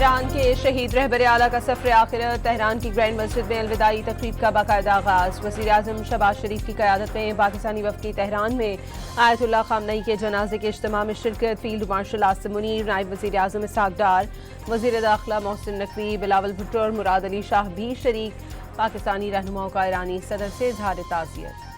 ایران کے شہید رہبر اعلیٰ کا سفر آخرت، تہران کی گرینڈ مسجد میں الوداعی تقریب کا باقاعدہ آغاز۔ وزیر اعظم شہباز شریف کی قیادت میں پاکستانی وفد کی تہران میں آیت اللہ خامنئی کے جنازے کے اجتماع میں شرکت۔ فیلڈ مارشل عاصم منیر، نائب وزیر اعظم اسحاق ڈار، وزیر داخلہ محسن نقوی، بلاول بھٹو اور مراد علی شاہ بھی شریک۔ پاکستانی رہنماؤں کا ایرانی صدر سے اظہار تعزیت۔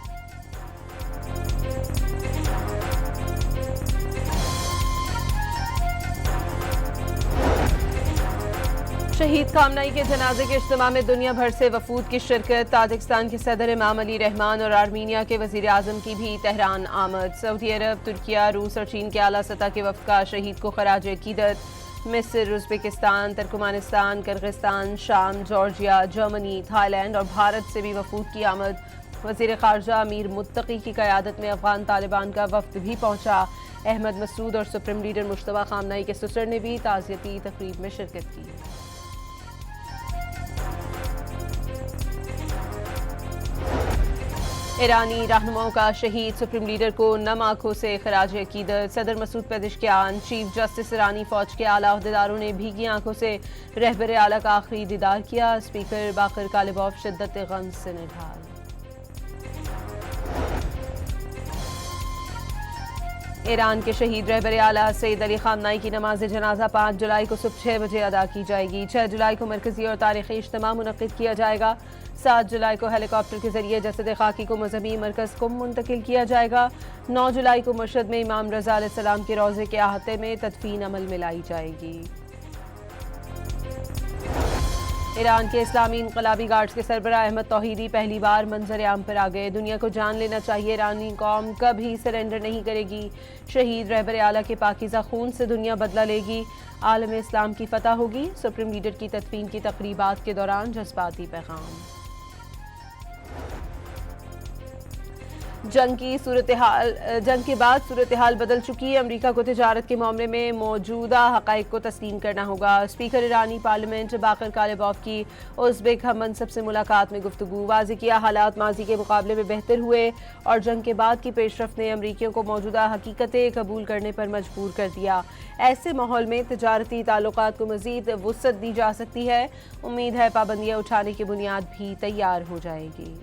شہید خامنئی کے جنازے کے اجتماع میں دنیا بھر سے وفود کی شرکت۔ تاجکستان کے صدر امام علی رحمان اور آرمینیا کے وزیر اعظم کی بھی تہران آمد۔ سعودی عرب، ترکیہ، روس اور چین کے اعلیٰ سطح کے وفد کا شہید کو خراج عقیدت۔ مصر، ازبکستان، ترکمانستان، کرغزستان، شام، جارجیا، جرمنی، تھائی لینڈ اور بھارت سے بھی وفود کی آمد۔ وزیر خارجہ امیر متقی کی قیادت میں افغان طالبان کا وفد بھی پہنچا۔ احمد مسعود اور سپریم لیڈر مجتبیٰ خامنئی کے سسر نے بھی تعزیتی تقریب میں شرکت کی۔ ایرانی رہنماؤں کا شہید سپریم لیڈر کو نم آنکھوں سے خراج عقیدت۔ صدر مسعود پزشکیان، چیف جسٹس ایرانی فوج کے اعلیٰ عہدیداروں نے بھیگی آنکھوں سے رہبر اعلیٰ کا آخری دیدار کیا۔ اسپیکر باقر کالباف شدت غم سے نڈھال۔ ایران کے شہید رہبر اعلیٰ سید علی خامنئی کی نماز جنازہ 5 جولائی کو صبح 6 بجے ادا کی جائے گی۔ 6 جولائی کو مرکزی اور تاریخی اجتماع منعقد کیا جائے گا۔ 7 جولائی کو ہیلی کاپٹر کے ذریعے جسد خاکی کو مذہبی مرکز قم منتقل کیا جائے گا۔ 9 جولائی کو مشہد میں امام رضا علیہ السلام کے روضے کے احاطے میں تدفین عمل میں لائی جائے گی۔ ایران کے اسلامی انقلابی گارڈز کے سربراہ احمد توحیدی پہلی بار منظر عام پر آ گئے۔ دنیا کو جان لینا چاہیے، ایرانی قوم کبھی سرنڈر نہیں کرے گی۔ شہید رہبر اعلیٰ کے پاکیزہ خون سے دنیا بدلہ لے گی، عالم اسلام کی فتح ہوگی۔ سپریم لیڈر کی تدفین کی تقریبات کے دوران جذباتی پیغام۔ جنگ کے بعد صورتحال بدل چکی ہے۔ امریکہ کو تجارت کے معاملے میں موجودہ حقائق کو تسلیم کرنا ہوگا۔ اسپیکر ایرانی پارلیمنٹ باقر کالباف کی ازبک ہم منصب سے ملاقات میں گفتگو۔ واضح کیا حالات ماضی کے مقابلے میں بہتر ہوئے اور جنگ کے بعد کی پیش رفت نے امریکیوں کو موجودہ حقیقتیں قبول کرنے پر مجبور کر دیا۔ ایسے ماحول میں تجارتی تعلقات کو مزید وسعت دی جا سکتی ہے۔ امید ہے پابندیاں اٹھانے کی بنیاد بھی تیار ہو جائے گی۔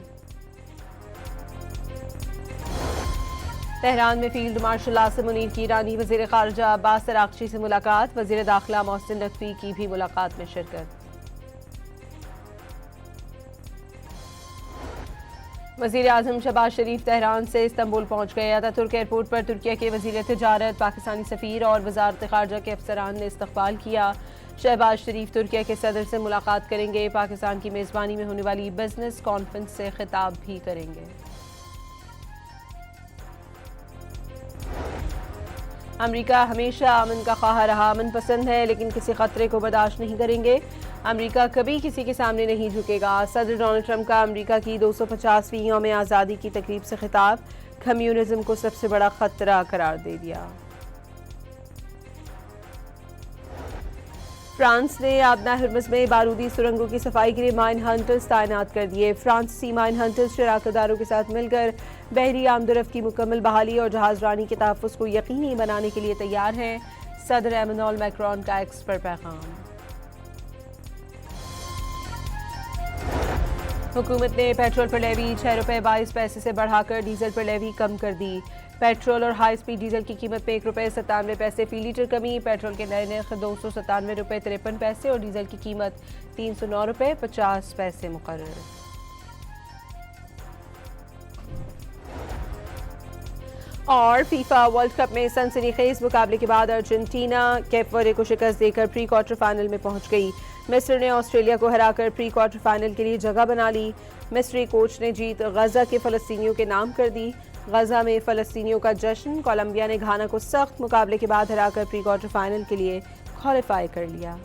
تہران میں فیلڈ مارشل عاصم منیر کی ایرانی وزیر خارجہ عباس عراقچی سے ملاقات۔ وزیر داخلہ محسن نقوی کی بھی ملاقات میں شرکت۔ وزیر اعظم شہباز شریف تہران سے استنبول پہنچ گئے۔ اتاترک ایئرپورٹ پر ترکیہ کے وزیر تجارت، پاکستانی سفیر اور وزارت خارجہ کے افسران نے استقبال کیا۔ شہباز شریف ترکیہ کے صدر سے ملاقات کریں گے۔ پاکستان کی میزبانی میں ہونے والی بزنس کانفرنس سے خطاب بھی کریں گے۔ امریکہ ہمیشہ امن کا خواہاں رہا، امن پسند ہے لیکن کسی خطرے کو برداشت نہیں کریں گے۔ امریکہ کبھی کسی کے سامنے نہیں جھکے گا۔ صدر ڈونلڈ ٹرمپ کا امریکہ کی 250ویں یوم آزادی کی تقریب سے خطاب، کمیونزم کو سب سے بڑا خطرہ قرار دے دیا۔ فرانس نے آبنہ ہرمز میں بارودی سرنگوں کی صفائی کے لیے مائن ہنٹرز تعینات کر دیے۔ فرانسیسی مائن ہنٹرز شراکت داروں کے ساتھ مل کر بحری آمد و رفت کی مکمل بحالی اور جہاز رانی کے تحفظ کو یقینی بنانے کے لیے تیار ہیں۔ صدر ایمانوئل میکرون کا ایکس پر پیغام۔ حکومت نے پیٹرول پر لیوی 6 روپے 22 پیسے سے بڑھا کر ڈیزل پر لیوی کم کر دی۔ پیٹرول اور ہائی سپیڈ ڈیزل کی قیمت میں 1 روپے 97 پیسے فی لیٹر کمی۔ پیٹرول کے نئے نرخ 297 روپے 53 پیسے اور ڈیزل کی قیمت 309 روپے 50 پیسے مقرر۔ اور فیفا ورلڈ کپ میں سنسنی خیز مقابلے کے بعد ارجنٹینا کیپ وردے کو شکست دے کر پری کوارٹر فائنل میں پہنچ گئی۔ مصر نے آسٹریلیا کو ہرا کر پری کوارٹر فائنل کے لیے جگہ بنا لی۔ مصری کوچ نے جیت غزہ کے فلسطینیوں کے نام کر دی۔ غزہ میں فلسطینیوں کا جشن۔ کولمبیا نے گھانا کو سخت مقابلے کے بعد ہرا کر پری کوارٹر فائنل کے لیے کوالیفائی کر لیا۔